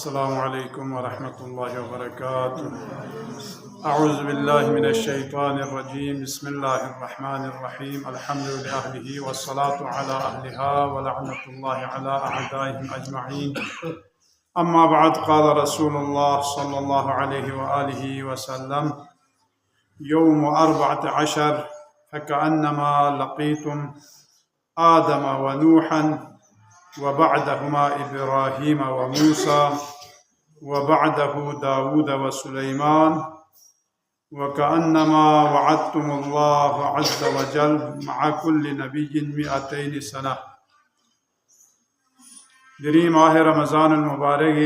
अस्सलामु अलैकुम वरहमतुल्लाहि वबरकातुह। अऊज़ु बिल्लाहि मिनश शैतानिर रजीम। बिस्मिल्लाहिर रहमानिर रहीम। अल्हम्दुलिल्लाहि अहलिही वस्सलातु अला अहलिहा व लअनतुल्लाहि अला अअदाइहिम अजमईन। अम्मा बाद क़ाल रसूलुल्लाह सल्लल्लाहु अलैहि व आलिहि वसल्लम यौम 14 फकअन्नमा लक़ीतुम आदम व नूहन व बअदहुमा इब्राहीम व मूसा व बअदहु दाऊद व सुलैमान व कअन्नमा वअदतुमुल्लाह अज़्ज़ व जल मअ कुल्लि नबिय्यिन मिअतैन सना। दरी माह रमज़ान मुबारक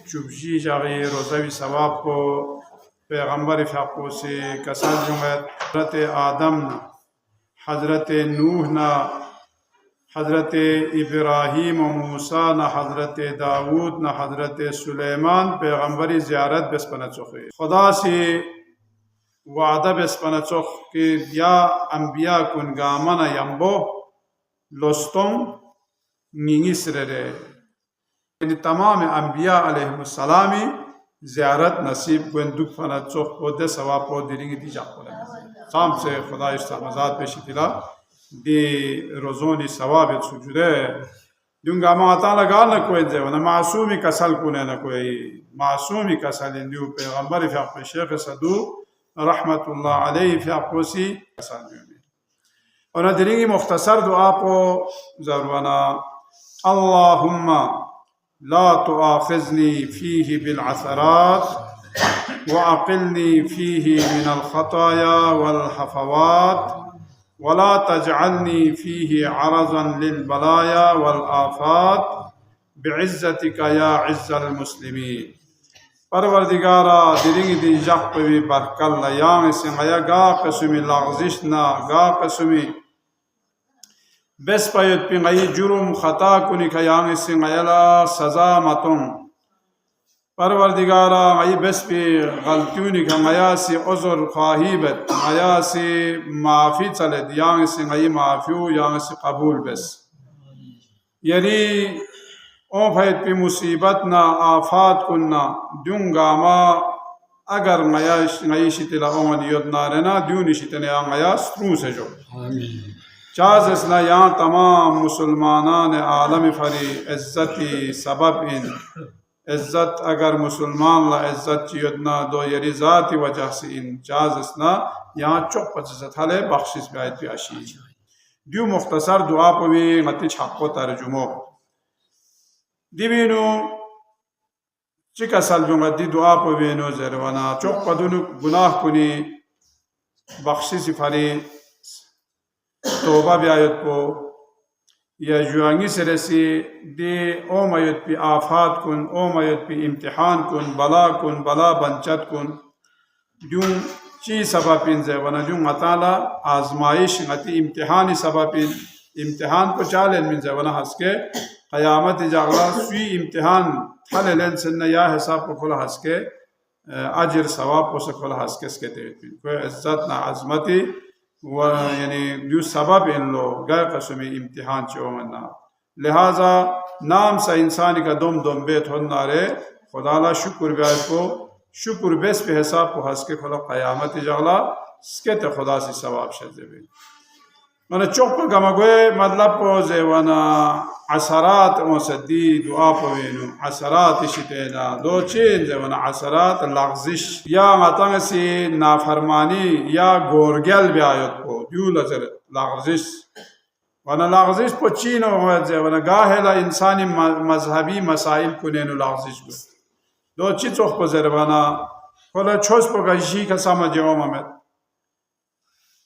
चुबजी जागे रोज़ावी सवाब को पैगम्बर फ़ाक़ो से कसर जुमत हज़रत आदम न, हज़रत नूह न, हज़रत इब्राहीम व मूसा न, हज़रत दाऊद न, हज़रत सुलैमान पैगम्बरी ज़ियारत बेस्पना चोखे खुदा से वादा बेस्पना चोख के या अम्बिया कुन गामन यम्बो लोस्तों निंगिसरे यानी तमाम अम्बिया अलैहिमुस्सलामी ज़ियारत नसीब गुंदुक फना चोख पोदे सवाब पो दिरिंग दी जापोला शाम से खुदा इस्तेमाज़ात पेशी दिला दी रोज़ोनी सवाब सुजुदे दूंगा माता लगा न कोई जे वना मासूमी कसल कुने न कोई मासूमी कसल इंदियो पैगम्बर फ़ाक़ो शेख सदू रहमतुल्लाह अलैहि फ़ाक़ोसी कसल में और दिरिंगी मुख्तसर दुआ पो ज़रवाना अल्लाहुम्मा ला तुआखिज़नी फ़ीही बिलअसरात व अक़िलनी फ़ीही मिनल ख़ताया वल हफ़वात वला तजअलनी फ़ीही अरज़न लिल बलाया वल आफ़ात बिइज़्ज़तिका या इज़्ज़ल मुस्लिमीन। परवरदिगारा दिरिंगी दी जख पे बरकल यांग सिंगया गा कसुमी लग़ज़िश ना गा कसुमी बेस पायत पिंगई जुर्म खता कुनी खयांग सिंगयला सजा मतुम परवरदिगारा आई बेस पे गलतियों निकंगया से उज़्र ख़ाहिबत आया से माफ़ी चले यांग सिंगई माफ़ियो यांग से कबूल बेस यदि ओ भैत पे मुसीबत ना आफात कुन्ना दूंगा मा अगर मया नई शितला ओमन योजना रहना दूनी शितने आंगया स्ट्रू से जो चाज़ इसना यहाँ तमाम मुसलमानान आलम फरी इज़्ज़ती सबब इन इज़्ज़त अगर मुसलमान ला इज़्ज़त योजना दो यरी ज़ाती वजह से इन चाज़ इसना यहाँ चुप पचीस थाले बख्शिश भी आयत भी आशी दियो मुख्तसर दुआ पवी गति छापो तर्जुमो दिवीनु चिका सलजुंगा दी दुआ पवीनु ज़रवाना चुप पदुनु गुनाह कुनी बख्शिश फरी तोबा ब्यायत को या जुआंगी से रसी दे ओ मयत पे आफात कुन ओ मयत पे इम्तिहान कुन बला बंचत कुन जूं ची सबबिन ज़ेवना जूं मताला आजमाइश गति इम्तिहानी सबबिन इम्तिहान को चालेन मिन ज़ेवना हंसके क़यामत जागला सुई इम्तिहान थले लेन सन्न या हिसाब को खुला हंसके अजर सवाब को से खुला हंसके इसके तेरे कोई इज्जत ना अज़मती व यानी जो सबब इन लो गैर कसमी इम्तिहान चोमना लिहाजा नाम सा इंसानी का दुम बेत होना रे खुदाला शुक्र ब्याज को शुक्र बेस पे हिसाब को हंस के खुला क़यामत जागला इसके ते खुदा से सवाब शज़ेबे मैंने चौक पर गमगोए मतलब को जेवना असरात मसदी दुआ पवेनु असरात शितेना दो चीज जेवना असरात लग़ज़िश या मतंग से नाफरमानी या गोरगल ब्यायत को यूं लजर लग़ज़िश वना लग़ज़िश को चीनो हो जेवना गाहेला इंसानी मजहबी मसाइल कुनेनु लग़ज़िश को दो चीज चौक पर जेवना खोला छोस पर गशी का समझो ममत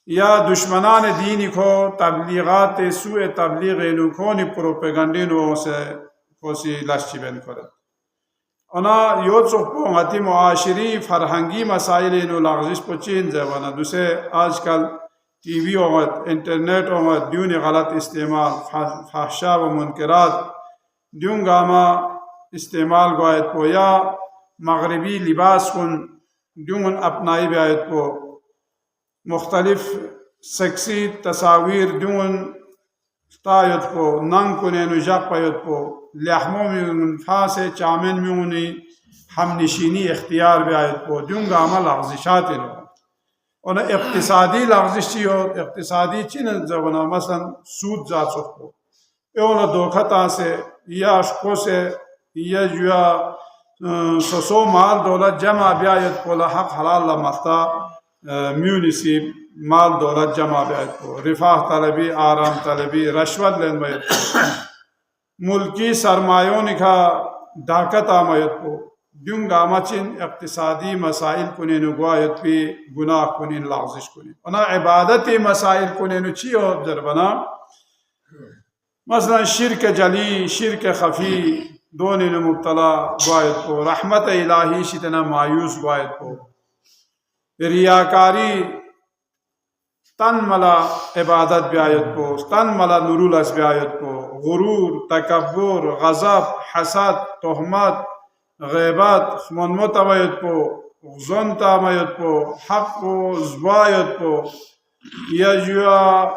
या दुश्मनान दीनी को तबलीगात सुए तबलीग नुकोनी प्रोपेगंडिनो से कोसी लाशी बेन करे अना यो चोपो गति मुआशरी फरहंगी मसाइल नो लग़ज़िश को चीन जवाना दूसरे आजकल टीवी और इंटरनेट और दूनी गलत इस्तेमाल फाहशा व मुनकरात दूंगामा इस्तेमाल गोयत को या मगरबी लिबास कुन दून अपनाई ब्यायत को मुख्तलिफ सेक्सी तस्वीर दून तायत को नंग कुने नुजाक पायत को لحمو میون فاس چامن میونی هم نشینی اختیار بیاید پو دیون گاما لغزشات رو اون اقتصادی لغزش چی ہو اقتصادی چی نزدونا مثلا سود ذات سخو اون دوکھتا سے یا اشکو سے یا جوا سسو مال دولت جمع بیاید پو حق حلال لمختا میونیسی مال دولت جمع بیاید پو رفاه طلبی آرام طلبی رشوت لین بیاید پو ملکی سرمایوں کا داکت آمایت پو دیون گامچین اقتصادی مسائل کنین گوایت پی گناہ کنین لغزش کنین انا عبادتی مسائل کنین چی ہو جربنا مثلا شرک جلی شرک خفی دونین مبتلا گوایت پو رحمت الہی شتنا مایوس گوایت پو ریاکاری تن ملا عبادت بیایت پو تن ملا نرولس بیایت پو غرور تکبر غضب حسد تهمت غیبت منمت آماید پو غزنت آماید پو حق و زباید پو یا جوا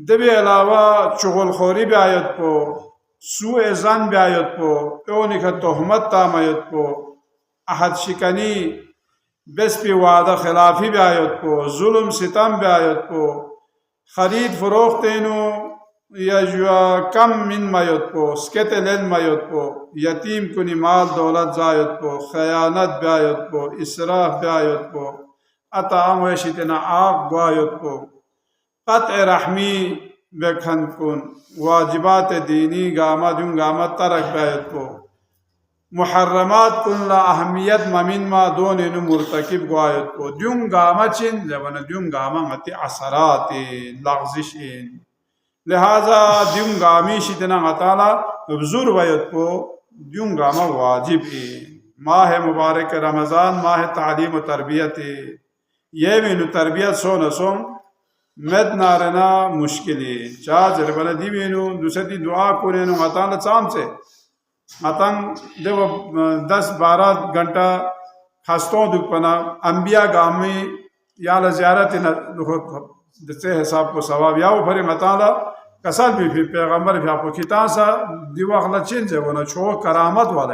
دبی علاوه چغل خوری بیاید پو سوء زن بیاید پو اونی که تهمت آماید پو احد شکنی بس پی وعده خلافی بیاید پو ظلم ستم بیاید پو خرید فروخت اینو یا جوا کم من مایت پو سکت لن مایت پو یتیم کنی مال دولت زاید پو خیانت بیاید پو اسراف بیاید پو اطعام وشتنا آب گوایت پو قطع رحمی بکن کن واجبات دینی گاما دیون گاما ترک بیاید پو محرمات کن لا اهمیت ممین ما دونینو مرتکب گوایت پو دیون گاما چین زبان دیون گاما متی اثرات لغزش این لہذا دیون گامی شتنا غطالا بزر باید پو دیون گاما واجب ماہ مبارک رمضان ماہ تعلیم و تربیت یہ مینو تربیت سو نسوم مد نارنا مشکلی چاہ جربنا دی مینو دوسری دعا کنینو غطالا چام سے غطان دیو 10-12 گھنٹہ خستوں دک پنا انبیاء گامی یا زیارت دستے حساب کو ثواب یاو پھر غطالا کسال بھی پیغمبر بھی آپ کو کتان سا دیو اخلا چین سے ونا چھو کرامت والا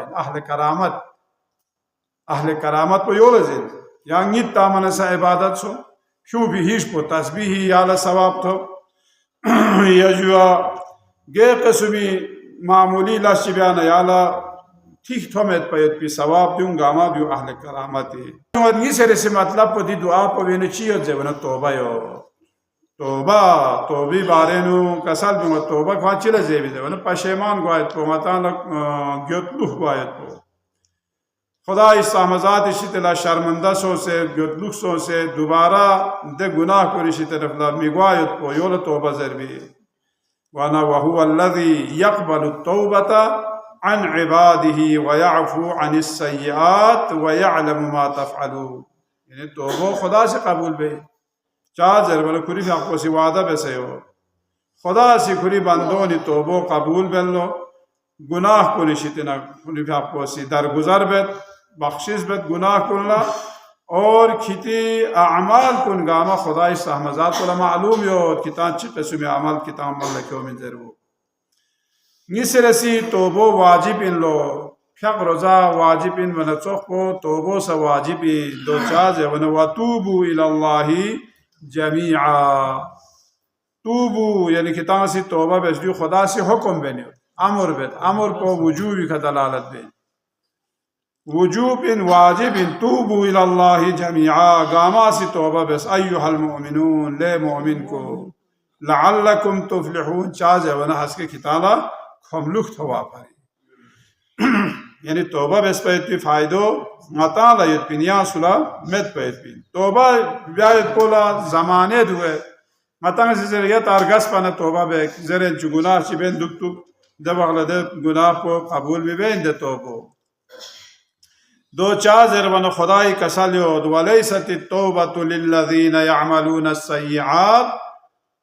اہل کرامت کو یول زین یا نگیت تامن سا عبادت سو شو بھی ہیش کو تسبیحی یالا ثواب تو یا جوا گے قسمی معمولی لاش بیانا یالا ٹھیک تھومیت پیت پی ثواب دیوں گاما دیو اہل کرامت ہے سر سے مطلب پو دی دعا پو بینو چیت زی ونا توبہ یو توبه توبی بارینو کسال بیمه توبه خواه چی لزیبی ده ونه پشیمان گوید پو مطان گیتلوح گوید پو خدا استحمزات شیطلا شرمنده سو سے گیتلوح سو سے دوبارہ ده گناہ کوری شیطلا فلا می گوید پو یول توبه زربی وانا وهو الذي يقبل التوبة عن عباده ويعفو عن السيئات ويعلم ما تفعلون یعنی توبه خدا سے قبول بے چاہ ضرور کری فی آپ سی وعدہ بیسے ہو خدا سی کری بندونی توبو قبول بلو گناہ کنی شتنا کری فی آپ سی درگزر بیت بخشش بیت گناہ کنلا اور کھتی اعمال کن گاما خدای سہمزات کو معلوم یو کتان چی قسم عمل کتان مل کیو من ضرور نیسر سی توبو واجب ان لو فق روزا واجب ان ونچوخ کو توبو سا واجب دو چاز ونواتوبو الاللہ جميعا توبو یعنی کتان سی توبہ بیسدیو خدا سی حکم بینیو امر بیت امر کو وجوبی کا دلالت بین وجوب ان واجب ان توبو الاللہ جميعا گاما سی توبہ بیس ایوہ المؤمنون لے مؤمن کو لعلکم تفلحون چاہزے ونہ حس کے کتانا کھملوک تھوا پاری یعنی توبہ بیس پیتی فائدو مطان لایت پین یا صلح مت پیت پین توبہ بیایت پولا زمانے دوئے مطان سی زریت ارگس پانا توبہ بیک زرین چو گناہ چی بین دکتو دب اغلد گناہ کو قبول بھی بین دے توبو دو چاہ زربان خدای کسالیو ولیست التوبة للذین یعملون السیعات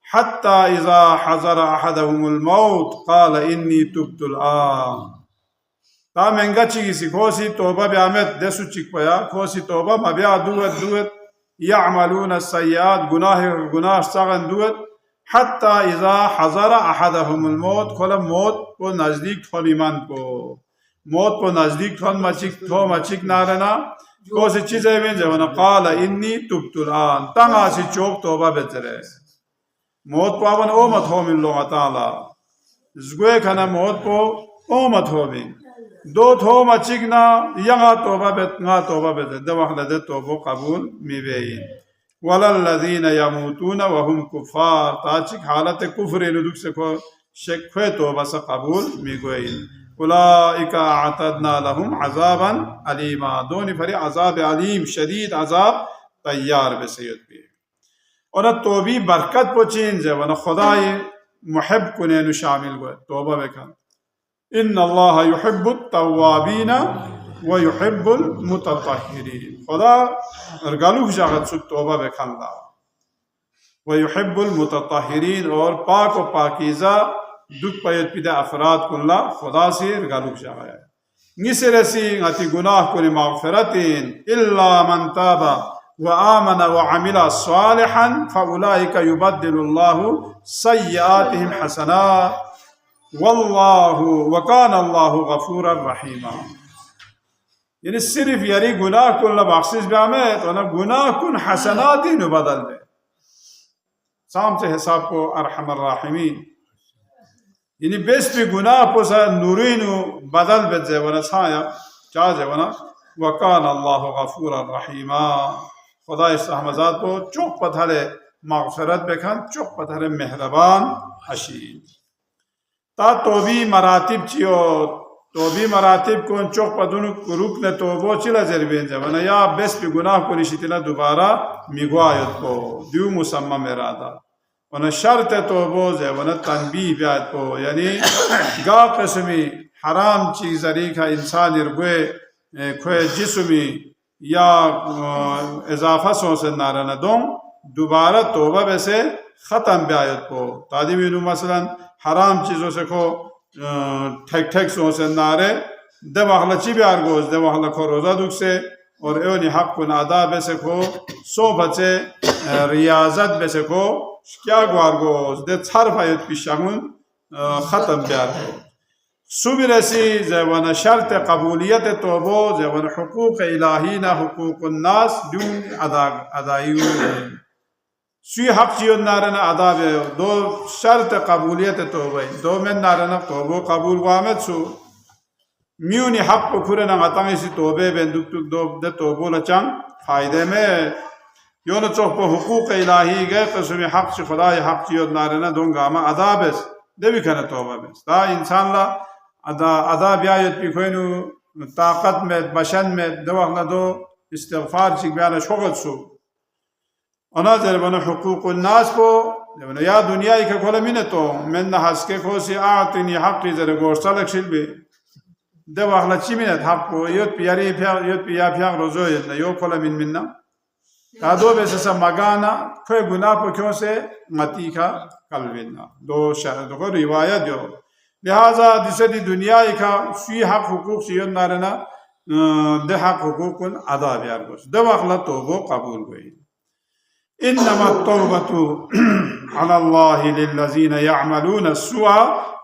حتی اذا حضر احدهم الموت قال انی تبت الآن تا منگا چیگی سی کھوسی توبہ بیامت دسو چک پیا کھوسی توبہ مبیا دوت یعملون السیئات گناہ ساغن دوت हत्ता इज़ा हज़रा अहदहुमुल मौत खोला मौत को नजदीक थोल ईमान को मौत को नजदीक थोल मचिक नारना को से चीजें में जब ना काल इन्नी तुब्तुल आन तंगा से चौक तोबा बेचरे मौत को अपन ओ मत हो मिल लो अताला ज़ुए खना मौत को ओ मत हो भी दो थो मचिक ना यंगा तोबा बेच दवाखला दे तोबो कबूल मिबेइन वलल्लज़ीन यमूतून वहुम कुफ़ार ताचिक हालत कुफ्र लुदुक से को शेख्वे तोबा से कबूल मिगोइन उलाइका अअतदना लहुम अज़ाबन अलीमा दोनी फरी अज़ाब अलीम शदीद अज़ाब तैयार बेसयत भी और तोबी बरकत पोचीन जे वन खुदाई मुहब कुने नु शामिल गो तोबा बेका इन्न अल्लाह युहिब्बुत तव्वाबीन व युहिब्बुल मुतत्तहिरीन खुदा रगालुक जागत सुक तोबा बेखंदा व युहिब्बुल मुतत्तहिरीन और पाक व पाकीज़ा दुख पयत पिदा अफराद कुल्ला खुदा से रगालुक जागा निसरसी गति गुनाह कुनि मगफिरतिन इल्ला मन ताबा व आमन व अमिला सालिहन फउलाइका युबद्दिलुल्लाहु सय्यातिहिम हसनात वल्लाहु व कान अल्लाहु गफूरर रहीमा यानी सिर्फ यारी गुनाह कुल्ला बख्शिश ब्यामे तो ना गुनाह कुन हसनाती नु बदल में साम से हिसाब को अरहमर राहिमीन यानी बेस पे गुनाह पोसा नूरीनु बदल बेजे वना छाया चाहे वना वकान अल्लाह गफूरर रहीमा खुदा इस हमजात को चौक पथरे मगफिरत बेखान चौक पथरे मेहरबान हशीम ता तोबी मरातिब चियो तोबी मरातिब को चौक पदुनु रुकन तोबो चिला जरबेन जवना या बेस पे गुनाह को निशितिला दोबारा मिगवायत को दिउ मुसम्मा मेरादा वन शर्त तोबो जे वन तनबीह ब्यात को यानी गा किस्मी हराम चीज अरीखा इंसान इरगुए खोए जिस्मी या इजाफा सो से नारना दो दोबारा तोबा वैसे ख़त्म ब्यायत को तादिमीनु मसलन हराम चीज़ों से को ठेक सो से नारे दवाखला चिब्यार गोज दवाखला को रोज़ा दुख से और एवनी हक को नादा वैसे को सो बचे रियाजत वैसे को क्या ग्वार गोज दे छार फायत पिशामुन ख़त्म ब्यार को सुबिरसी जवन शर्त कबूलियत तोबो जवन हुकूक इलाही ना हुकूक नास दून अदायु सुई हक चियो नारना अदा बे दो शर्त कबूलियत तोबे दो में नारना तोबो कबूल वामत सु म्यूनी हक को खुरे ना गतांग इसी तोबे बेंदुक तुक दो दे तोबो लचांग फायदे में योन चौक पर हुकूक इलाही गए कसम हक से खुदा हक चियो नारना दोंगा मा अदा बेस देवी खाना तोबा बेस ता इंसान ला अदा ब्यायत पिखोइनु ताकत में बशन में दवा दो इस्तिग़फ़ार चिक बयान शोगत सु अनाजर बनो हुकूक नास को जब या दुनिया के खोले मिने तो मैं न हंस के खोसी आतिनी हक की जरे गोश्ता लक्षिल भी दवा हला चिमिने हक को योत पिया रोजो ये न यो खोले मिन्ना कादो बेसे सब मगाना कोई गुनाह पर क्यों से मती का कलविना दो को रिवायत जो लिहाजा जिसे दी दुनिया का सुई हक हुकूक से योन नारना दे हक हुकूक अदा ब्यार गोश दवा हला तोबो कबूल गई इन्नमा तौबतु अलल्लाहि लिल्लज़ीन यअमलून अस्सुअ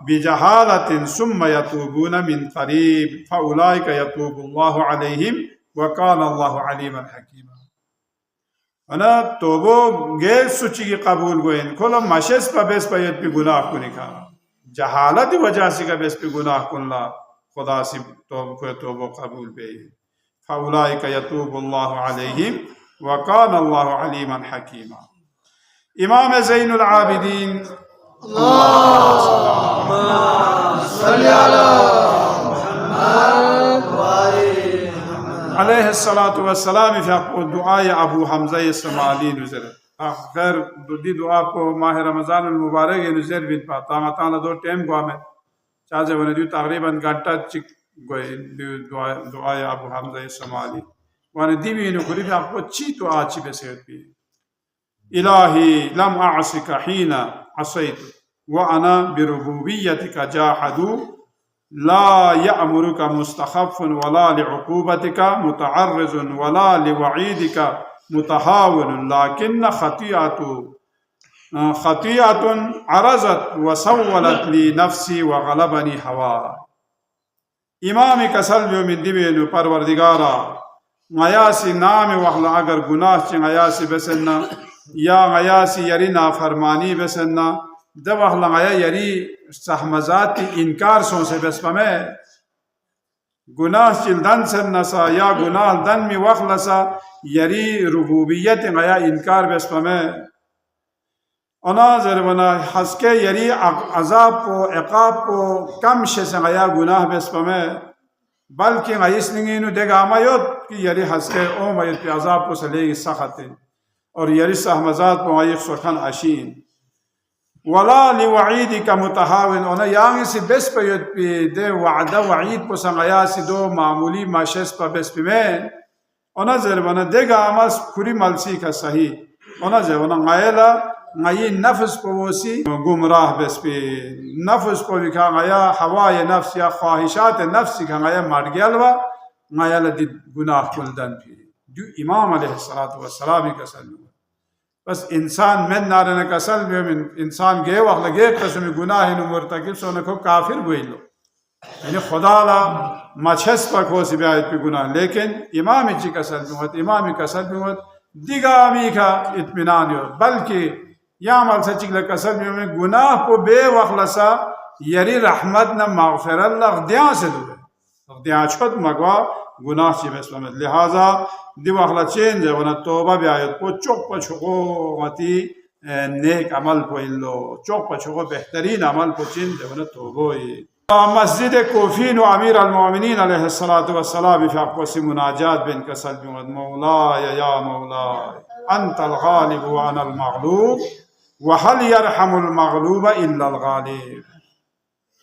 बिजहालतिन सुम्मा यतूबून मिन क़रीब फउलाइका यतूबुल्लाहु अलैहिम व काना अल्लाहु अलीमन हकीमा अना तोबो गैर सुची की कबूल गोइन खोला मशस पर बेस पर यत पे गुनाह को निका जहालत की वजह से का बेस पे गुनाह कुल्ला खुदा से तोबो कबूल पे फउलाइका यतूबुल्लाहु अलैहिम वकान अल्लाह अलीमन हकीमा इमाम ज़ैनुल आबिदीन अलैहिस्सलातु वस्सलाम दुआए अबू हमज़ा इस्माइली नुज़र खैर दी दुआ को माह रमज़ान मुबारक नुज़र बिन पाता ताना दो टाइम को हमें चाहे बने दी तकरीबन घंटा चिक गए दुआए अबू हमज़ा इस्माइली वाने दिवी नु खुली आपको ची तो आची बेसेत भी इलाही लम आसिका हीना असैत व अना बिरुबुबियतिका जाहदू ला यअमुरुका मुस्तखफ़ुन वला लिउक़ूबतिका मुतअर्रिज़ुन वला लिवईदिका मुतहाविनुन लाकिन्न खतिअतु खतियातुन अरज़त व सव्वलत ली नफ्सी व गलबनी हवा। इमाम कसल जो में दिवेनु परवरदिगारा गयासी नाम वखला अगर गुनाह चिंग गयासी बेसन्ना या गयासी यरी नाफरमानी बेसन्ना द वखला गया यरी सहमजाती इनकार सो से बेसपमे गुनाह चिल्दन सन्ना सा या गुनाह दन में वखला सा यरी रुबूबियत गया इनकार बेसपमे अनाजर बना हंसके यरी अजाब को इकाब को कम शे से गया गुनाह बेसपमे बल्कि गईस निंगीनु देगा मयोत कि यरी हंसके ओ मयोत पे अजाब को सलेगी सखते और यरी सहमजात को गई सुखन अशीन वला लिवईदी का मुतहाविन ओना यांग से बेस पयोत पे दे वादा वईद को संगया से दो मामूली माशेस पर बेस पे में ओना जर बना देगा अमस खुरी मलसी का सही ओना जर बना गायला गाये नफ्स को वसी गुमराह बेस पे नफ्स को लिखा गया हवा ये नफ्स या ख्वाहिशात नफ्स का गया मार गया लवा गाया लदी गुनाह कुलदन भी जो इमाम अलैहिस्सलातु वस्सलाम का सल बस इंसान में नारन का सल में इंसान गे वक्त लगे कसम गुनाह नु मुर्तकिब सोने को काफिर बोलो यानी खुदा ला मछस पर को से आयत पे गुनाह लेकिन इमाम जी का सल में इमाम का सल में दिगामी का इत्मीनान हो बल्कि या अमल सच्ची कसर में गुनाह को बेवखलसा यरी रहमत न मगफिरत लग्दिया से दुए लग्दिया छत मगवा गुनाह से बेसम लिहाजा दिवखला चेंज वना तौबा ब्यायत को चौक पछुको मती नेक अमल को इल्लो चौक पछुको बेहतरीन अमल को चेंज वना तौबो मस्जिद कोफीन व अमीर अलमोमिनीन अलैहिस्सलातु वस्सलाम फ़ाक़ो से मुनाजात बिन कसर मौला या मौला अंतल गालिब व अनल मग़लूब वहल यरहमुल मग़लूब इल्लल गालिब।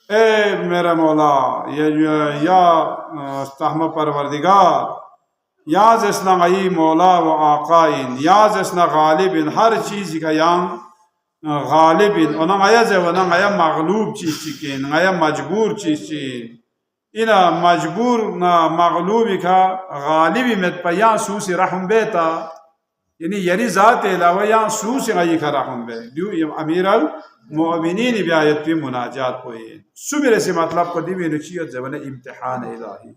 ए मेरा मौला या तहम परवरदिगार या जसना गई मौला व आकाइन या जसना गालिबिन हर चीज़ का यांग गालिबिन और नया जे वना नया मग़लूब चीज़ चिकेन नया मजबूर चीज़ चिकेन इना मजबूर ना मग़लूब का गालिबी में पया सूसी रहम बेता यानी यरी ज़ात अलावा या सूस गई का रहम बे दु अमीर अल मोमिनीन बिआयत पे मुनाजात को ये सुबह से मतलब को दी बेनुचियत जबने इम्तिहान इलाही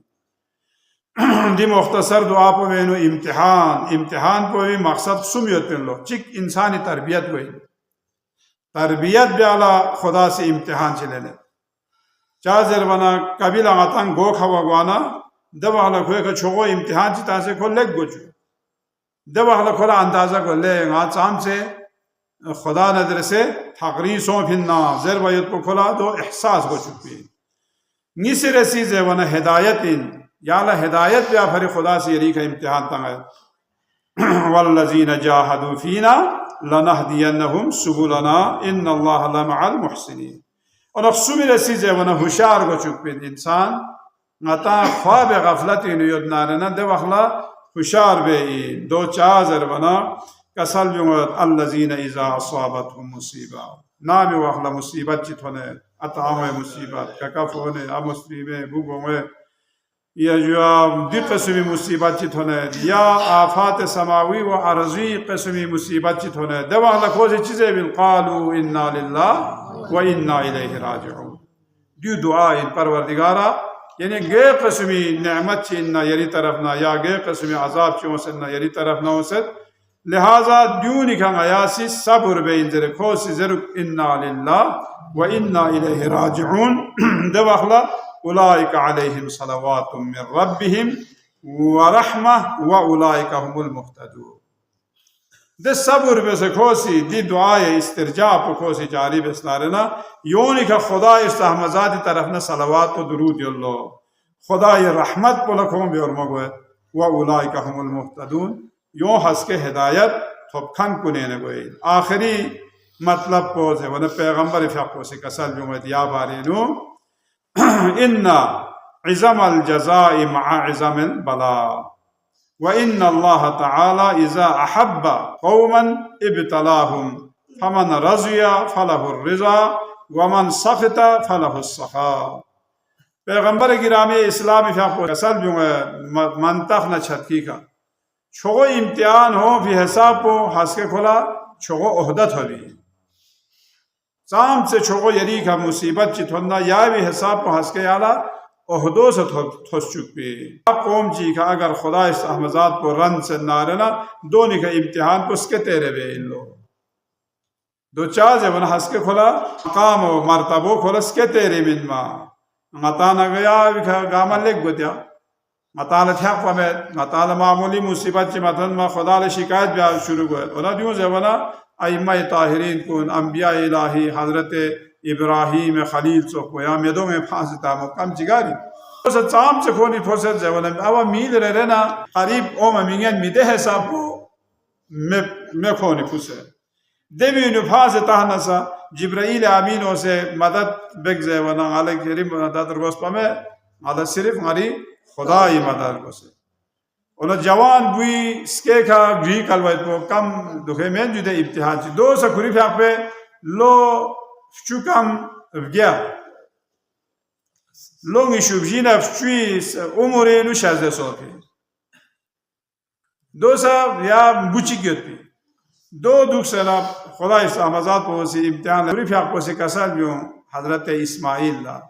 दी मुख्तसर दुआ पे बेनु इम्तिहान को भी मकसद सुमियत पे लो चिक इंसानी तरबियत हुई तरबियत ब्याला खुदा से इम्तिहान चले ले चाजर बना कबीला आतंक गो खवाना दबा खोए का छोगो इम्तिहान चिता से खोल लेग गोचु दबा खोला अंदाजा को ले चाम से खुदा नजर से तकरीसों फिन्ना जर वयत को खोला तो एहसास हो चुकी नीसे रसी जे वना हिदायत याला हिदायत या फिर खुदा से यरी का इम्तिहान तंग वल्लज़ीना जाहदू फीना लनहदियन्नहुम सुबुलना इन्नल्लाह लमअल मुहसिनीन और सुबह रसी जे वना होशियार को चुकी इंसान नता ख्वाब गफलत नुयद नारना दे वखला होशियार बे दो चाजर बना कसल अल्लज़ीना इज़ा असाबतहुम मुसीबा नाम वखला मुसीबत चितने अताम मुसीबत ककफ होने अमुस्लिमे बुगों या जो दिक़स्मी मुसीबत चितने या आफात समावी व अर्ज़ी क़स्मी मुसीबत चितने दवा लखोज़ चीज़ें बिल क़ालू इन्ना लिल्लाहि व इन्ना इलैहि राजिऊन दो दुआ इन परवरदिगारा यानी गे क़स्मी नेमत चिन्ना यरी तरफ ना या गे क़स्मी अज़ाब चिन्ना यरी तरफ ना उसे लिहाजा दूनी का आयासी सब्र बे इंजर खोसी जरुक इन्ना लिल्लाहि व इन्ना इलैहि राजिऊन दवाखला उलाइका अलैहिम सलवातुम मिर रब्बिहिम व रहमह व उलाइका हुमुल मुहतदून दे सब्र बे से खोसी दी दुआए इस्तिरजा पर खोसी जारी बेसनारना योनी का खुदा इस्ताहमजादी तरफ न सलवात व दुरूद यल्लो खुदा ये रहमत पर लखों बे और मगवे व उलाइका हुमुल मुहतदून यो हंस के हिदायत थोपखन कुने ने गोई आखिरी मतलब को से वन पैगंबर फ़ाक़ो से कसल जुमत या बारिनु इन्ना इज़मल जज़ाइ मअ इज़मिल बला व इन्ना अल्लाह तआला इज़ा अहब्ब कौमन इब्तलाहुम फमन रज़िया फलहुर रिज़ा व मन सख़िता फलहुस सख़ा। पैगंबर गिरामी इस्लामी फ़ाक़ो कसल जुमत मंतख न छतकी का छोगो इम्तिहान हो भी हिसाब को हंस के खोला छोगो ओहदत होली साम से छोको यरी का मुसीबत चिथोन्ना या भी हिसाब को हंस के आला ओहदो से थोस चुके कौम ची का अगर खुदा इस अहमजाद को रन से नारना दोनों का इम्तिहान पुसके तेरे वे इन लोग दो चार जब हंस के खोला काम हो मरतबो खोलस के तेरे मिन मा मताना गया गामा लेक गोत्या मताल था पमे मताल मामूली मुसीबत ची मतन मा खुदा ले शिकायत भी शुरू हुए और यूं जबना अइम्मा ताहिरीन कुन अंबिया इलाही हजरत इब्राहिम खलील सो कोया मेदो में फांसता मुकम जिगारी तो चाम से खोनी फोसे जबना अब मील रे ना करीब ओ मिंगन मिदे है सब को मैं खोनी फुसे देवी नुफास तहनसा जिब्राइल आमीन से मदद बेग जबना अलग करीम मदद रोस पमे मदद सिर्फ हमारी खुदा ही मदद को से और जवान बुई स्के का ग्री कलवाई को कम दुखे में जुदे इब्तिहान ची दो से खुरी पे लो चुकम गया लोग शुभजीना चुई उमरे नुशाज़े सोफे दो सा या बुची क्योंकि दो दुख से ना खुदा इस अमजाद को से इब्तिहान खुरी को से कसर जो हजरत इस्माइल ला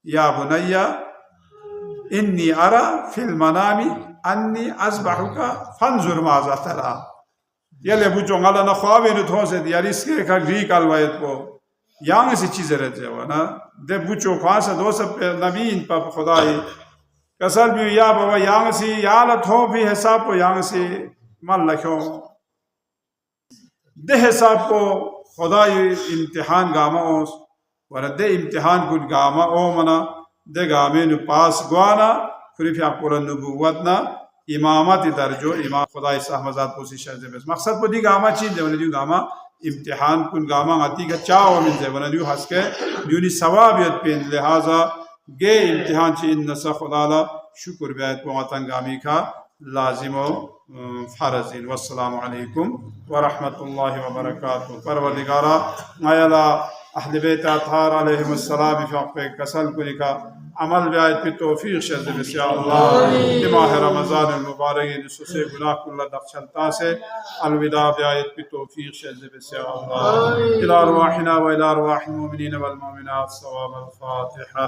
या बुनैया इन्नी अरा फिल मनामी अन्नी अज़बहुका फंजुर माज़ा तरा ये ले बुचो गाला ना ख्वाबे न थोसे यार इसके का ग्री कालवायत को यांग से चीज़ रहते हो ना दे बुचो ख्वास दो सब नबी इन पर खुदाई कसर भी या बाबा यांग से यार थो भी हिसाब को यांग से मन लखो दे हिसाब को खुदाई इम्तिहान गामा ओस वर दे इम्तिहान कुछ गामा ओ मना दे गामे नु पास गुआना खुरीफ अकुरन नबुवत ना इमामत दर्जो इमाम खुदा इस अहमजाद को शिशा बस मकसद को दी गामा चीज जवन दी गामा इम्तिहान कुन गामा आती का चाव मिल जवन दी हंस के यूनी सवाबियत पे लिहाजा गे इम्तिहान ची इन नसा खुदाला शुक्र बैत को मतंगामी का लाजिमो फरजिन वस्सलामु अलैकुम व रहमतुल्लाहि व बरकातहू परवरदिगारा मायला अहले बैत अतहार अलैहिमुस्सलाम पे कसल कुलिका अमल ब्यायत पे तौफीक शज़ बिस्या अल्लाह माह रमज़ान मुबारक से गुनाह कुल्ला दखलता से अलविदा ब्यायत पे तौफीक शज़ बिस्या अल्लाह इला अरवाहिना व इला अरवाहिल मुमिनीन वल मुमिनात सवाब अल फातिहा।